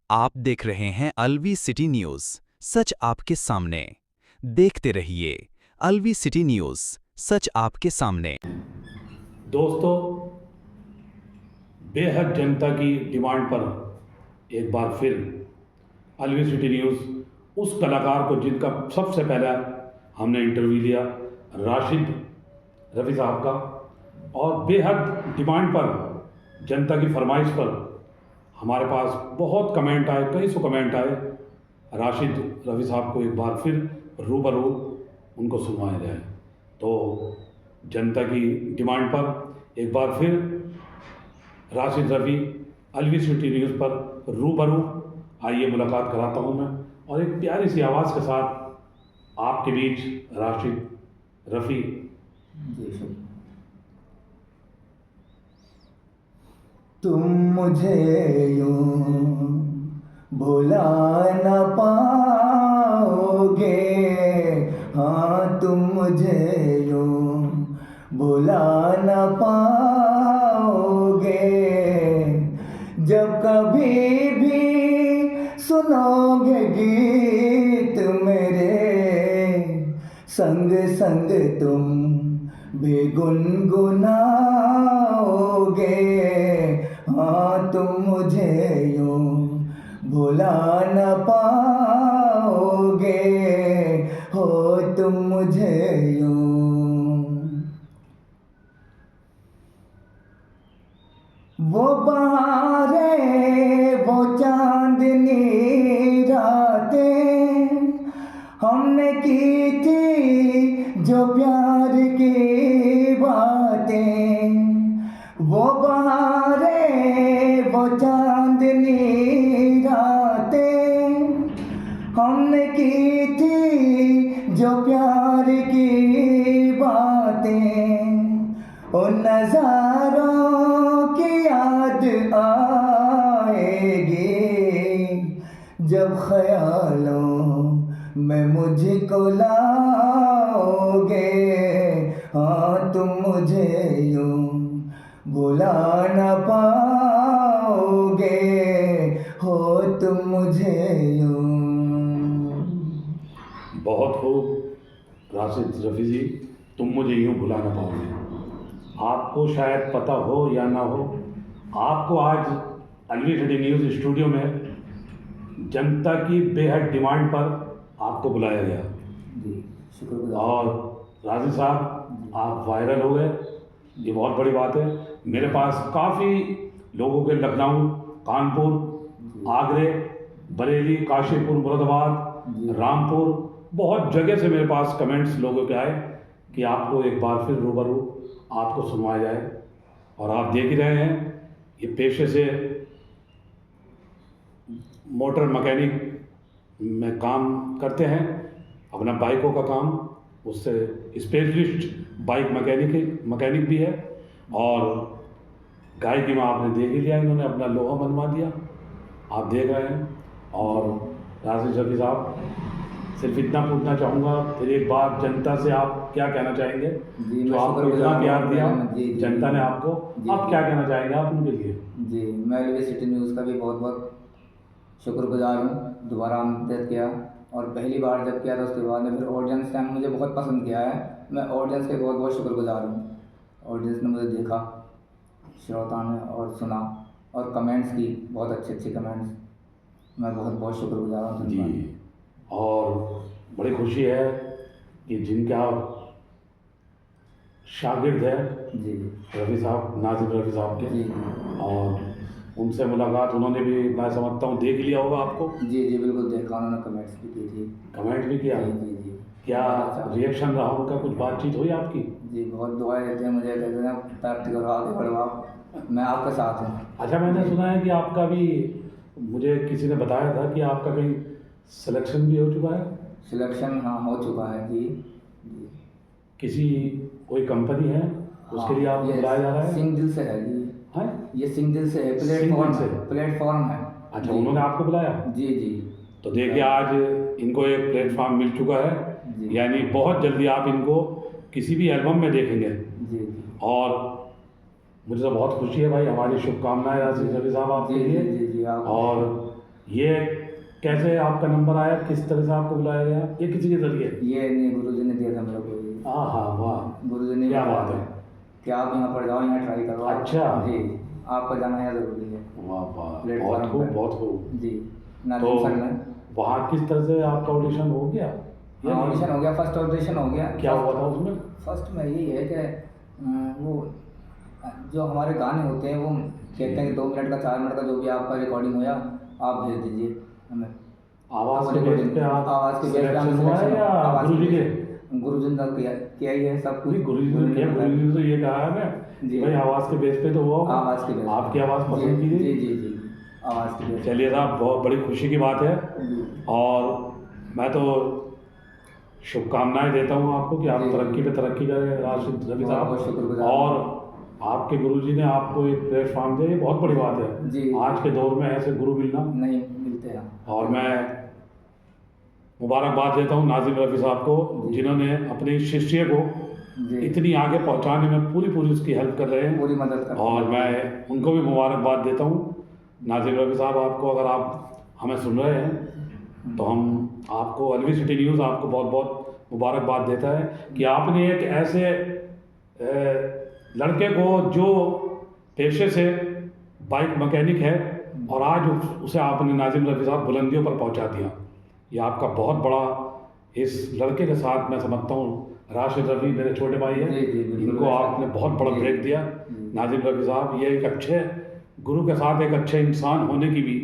आप देख रहे हैं अलवी सिटी न्यूज़, सच आपके सामने। देखते रहिए अलवी सिटी न्यूज़, सच आपके सामने। दोस्तों, बेहद जनता की डिमांड पर एक बार फिर अलवी सिटी न्यूज़ उस कलाकार को जिनका सबसे पहला हमने इंटरव्यू लिया, राशिद रफ़ी साहब का, और बेहद डिमांड पर, जनता की फरमाइश पर हमारे पास बहुत कमेंट आए, कई सौ कमेंट आए। राशिद रफ़ी साहब को एक बार फिर रूबरू उनको सुनवाया जाए। तो जनता की डिमांड पर एक बार फिर राशिद रफ़ी अलवी सिटी न्यूज़ पर रूबरू, आइए मुलाकात कराता हूँ मैं, और एक प्यारी सी आवाज़ के साथ आपके बीच राशिद रफ़ी। जी, तुम मुझे यूं भुला न पाओगे, हाँ तुम मुझे यूं भुला न पाओगे। जब कभी भी सुनोगे गीत मेरे, संग संग तुम भी गुनगुनाओगे। हाँ तुम मुझे यूं भुला न पाओगे, हो तुम मुझे यूं। वो बहारें, वो चांदनी रातें हमने की थी जो प्यार की बातें। वो बहारें, वो चांदनी रातें हमने की थी जो प्यार की बातें। उन नज़ारों की याद आएगी जब ख्यालों में मुझको लाओगे। हाँ तुम मुझे यूं भुला न पाओगे, हो तुम मुझे यूं। बहुत खूब राशिद रफ़ी जी, तुम मुझे यूं भुला ना पाओगे। आपको शायद पता हो या ना हो, आपको आज अलवी सिटी न्यूज़ स्टूडियो में जनता की बेहद डिमांड पर आपको बुलाया गया। जी, शुक्रगुजार। और राशिद साहब, आप वायरल हो गए, ये बहुत बड़ी बात है। मेरे पास काफ़ी लोगों के लखनऊ, कानपुर, आगरे, बरेली, काशीपुर, मुरादाबाद, रामपुर, बहुत जगह से मेरे पास कमेंट्स लोगों के आए कि आपको एक बार फिर रूबरू आपको सुनवाया जाए। और आप देख ही रहे हैं, ये पेशे से मोटर मैकेनिक में काम करते हैं, अपना बाइकों का काम, उससे स्पेशलिस्ट बाइक मैकेनिक भी है। और गायकी में आपने देख ही लिया, इन्होंने अपना लोहा मनवा दिया, आप देख रहे हैं। और राशिद रफ़ी साहब, सिर्फ इतना पूछना चाहूँगा, फिर एक बार जनता से आप क्या कहना चाहेंगे? जी, जो आपको इतना प्यार दिया जी, जनता ने आपको, आप क्या कहना चाहेंगे आप उनके लिए? जी, मैं अलवी सिटी न्यूज़ का भी बहुत बहुत शुक्रगुजार हूँ, दोबारा आमंत्रित किया। और पहली बार जब किया था उसके बाद में फिर ऑडियंस ने मुझे बहुत पसंद किया है। मैं ऑडियंस के बहुत बहुत शुक्रगुजार हूँ। ऑडियंस ने मुझे देखा, श्रोता ने और सुना, और कमेंट्स की बहुत अच्छे अच्छे कमेंट्स, मैं बहुत बहुत शुक्रगुजार हूँ जी, और बड़ी खुशी है कि जिनके आप शागिर्द हैं जी रफ़ी साहब, नाज़िम रफ़ी साहब के, जी और उनसे मुलाकात उन्होंने भी, मैं समझता हूँ, देख लिया होगा आपको। जी जी, बिल्कुल देखा, उन्होंने कमेंट्स भी की थी। कमेंट भी किया? जी जी जी। क्या अच्छा। रिएक्शन रहा उनका? कुछ बातचीत हुई आपकी? जी, बहुत दुआएं देते हैं मुझे, कहते हैं तरक्की करो, आगे बढ़ो आप, मैं आपके साथ हूँ। अच्छा, मैंने सुना है कि आपका भी, मुझे किसी ने बताया था कि आपका कहीं सिलेक्शन भी हो चुका है। सिलेक्शन हाँ हो चुका है जी जी। किसी कोई कंपनी है, उसके लिए आपको ये बुलाया जा रहा है? सिंगदिल से है जी, हैं? ये सिंगदिल से है, सिंगदिल से? प्लेटफॉर्म है। अच्छा, जी उन्होंने आपको बुलाया? जी जी तो देखिए, आज इनको एक प्लेटफॉर्म मिल चुका है, जी यानी बहुत जल्दी आप इनको किसी भी एल्बम में देखेंगे। जी जी और मुझे तो बहुत खुशी है भाई, हमारी शुभकामनाएं राशिद रफ़ी साहब आपके जी लिए। जी जी जी, आप और ये कैसे आपका नंबर आया, किस तरह से आपको बुलाया गया, ये किसी के जरिए? ये नहीं, गुरुजी ने दिया था मेरे को ये। हाँ, वाह, गुरुजी ने क्या बताया बात है। था कि आप यहाँ पर जाओ, यहाँ ट्राई करो। अच्छा। जी, आपका जाना यहाँ ज़रूरी है। वाह वाह, प्लेटफॉर्म बहुत खूब, पर। बहुत खूब। जी, तो नाजिम सर ने। वहाँ किस तरह से आपका ऑडिशन हो गया? या नहीं? ऑडिशन हो गया, फर्स्ट ऑडिशन हो गया। क्या हुआ था उसमें? फर्स्ट में यही है कि वो जो हमारे गाने होते हैं वो कहते हैं कि 2 मिनट का 4 मिनट का जो भी आपका रिकॉर्डिंग होया आप भेज दीजिए हमें। आवाज़ के बेस पे आप आवाज़ के बेस पे सिलेक्शन हमें हुआ है सिलेक्शन, या आवाज़ गुरुजी के के? गुरुजी ने किया ही है सब कुछ। नहीं, गुरुजी ने किया, गुरुजी ने तो ये कहा है ना जी। भाई आवाज़ के बेस पे तो हुआ होगा। आवाज़ के बेस पे। आपकी आवाज़ पसंद की जी गई? जी जी, आवाज़ के बेस पे। चलिए साहब, बहुत बड़ी खुशी की बात है जी। और मैं तो शुभकामनाएं देता हूँ आपको कि आप जी। तरक्की पे तरक्की करें राशिद रवि बहुत बहुत साहब। शुक्रगुजार। और आपके गुरुजी ने आपको एक प्लेटफॉर्म दिया, ये बहुत बड़ी बात है। जी। आज के दौर में ऐसे गुरु मिलना, नहीं मिलते हैं। और मैं मुबारकबाद देता हूँ नाजिम रफ़ी साहब को, जी। जिन्होंने अपने शिष्य को जी, इतनी आगे पहुँचाने में पूरी पूरी उसकी हेल्प कर रहे हैं, पूरी मदद करते और हैं। मैं उनको भी मुबारकबाद देता हूँ। नाजिम रफ़ी साहब, आपको अगर आप हमें सुन रहे हैं तो हम आपको अलवी सिटी न्यूज़ आपको बहुत बहुत मुबारकबाद देता है कि आपने एक ऐसे लड़के को जो पेशे से बाइक मैकेनिक है और आज उसे आपने नाजिम रफ़ी साहब बुलंदियों पर पहुंचा दिया। ये आपका बहुत बड़ा, इस लड़के के साथ मैं समझता हूँ राशिद रफ़ी मेरे छोटे भाई हैं, जी, जी, बिल्कुल इनको ऐसा। आपने बहुत बड़ा जी, ब्रेक दिया। जी। नाजिम रफ़ी साहब, ये एक अच्छे गुरु के साथ एक अच्छे इंसान होने की भी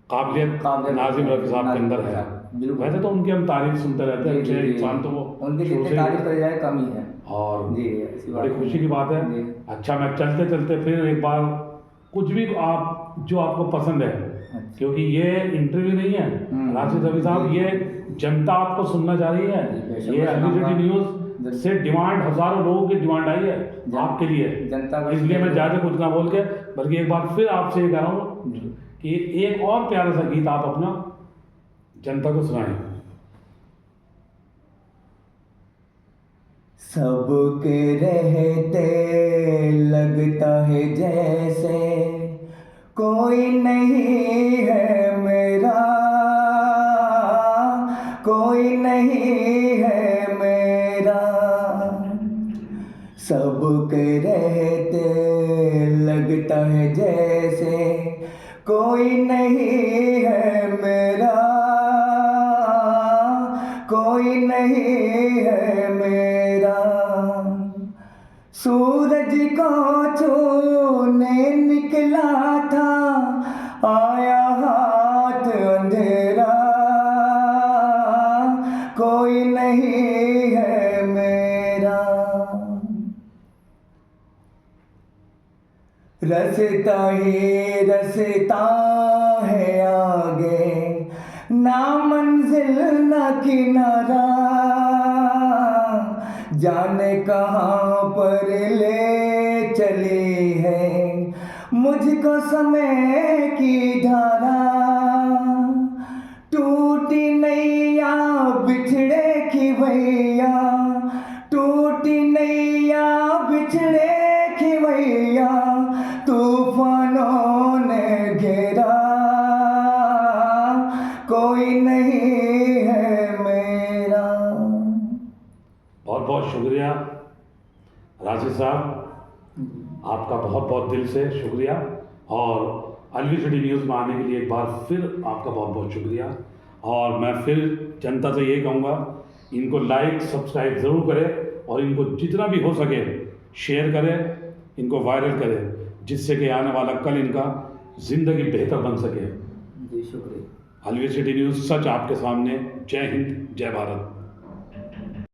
काबिलियत नाजिम रफ़ी साहब के अंदर है। बिल्कुल। वैसे तो उनकी हम तारीफ सुनते रहते हैं, जी, अच्छे जी, इंसान तो वो उनकी शुरू जितनी से तारीफ करी जाए कम ही है। और जी, ऐसी बात बड़ी नहीं। खुशी की बात है। जी। अच्छा, मैं चलते चलते फिर एक बार कुछ भी आप जो आपको पसंद है, क्योंकि ये इंटरव्यू नहीं है राशिद रफ़ी साहब, जी। ये जनता आपको सुनना चाह रही जी, है। बेशक ये मैं अलवी सिटी सुनाऊंगा। न्यूज़ से डिमांड, हज़ारों लोगों की डिमांड आई है आपके लिए, जनता का इसलिए मैं इसलिए- ज़्यादा कुछ ना बोल के, बल्कि एक बार फिर आपसे ये कह रहा हूँ कि एक और प्यारा सा गीत आप अपना जनता को सुनाएं। सबके रहते लगता है जैसे कोई नहीं है मेरा, कोई नहीं है मेरा। सबके रहते लगता है जैसे कोई नहीं है मेरा, कोई नहीं है मेरा। सूरज को छूने निकला था, आया हाथ अंधेरा, कोई नहीं है मेरा। रसता ही रसता है आगे, ना मंजिल ना किनारा, जाने कहाँ पर ले चली है मुझको समय की धारा। टूटी नैया बिछड़े की भैया, टूटी नैया बिछड़े की भैया, तूफानों ने घेरा, कोई नहीं है मेरा। बहुत बहुत शुक्रिया राशिद साहब, आपका बहुत बहुत दिल से शुक्रिया, और अलवी सिटी न्यूज़ में आने के लिए एक बार फिर आपका बहुत बहुत शुक्रिया। और मैं फिर जनता से ये कहूँगा, इनको लाइक सब्सक्राइब ज़रूर करें और इनको जितना भी हो सके शेयर करें, इनको वायरल करें, जिससे कि आने वाला कल इनका ज़िंदगी बेहतर बन सके। जी शुक्रिया। अलवी सिटी न्यूज़ सच आपके सामने। जय हिंद, जय भारत।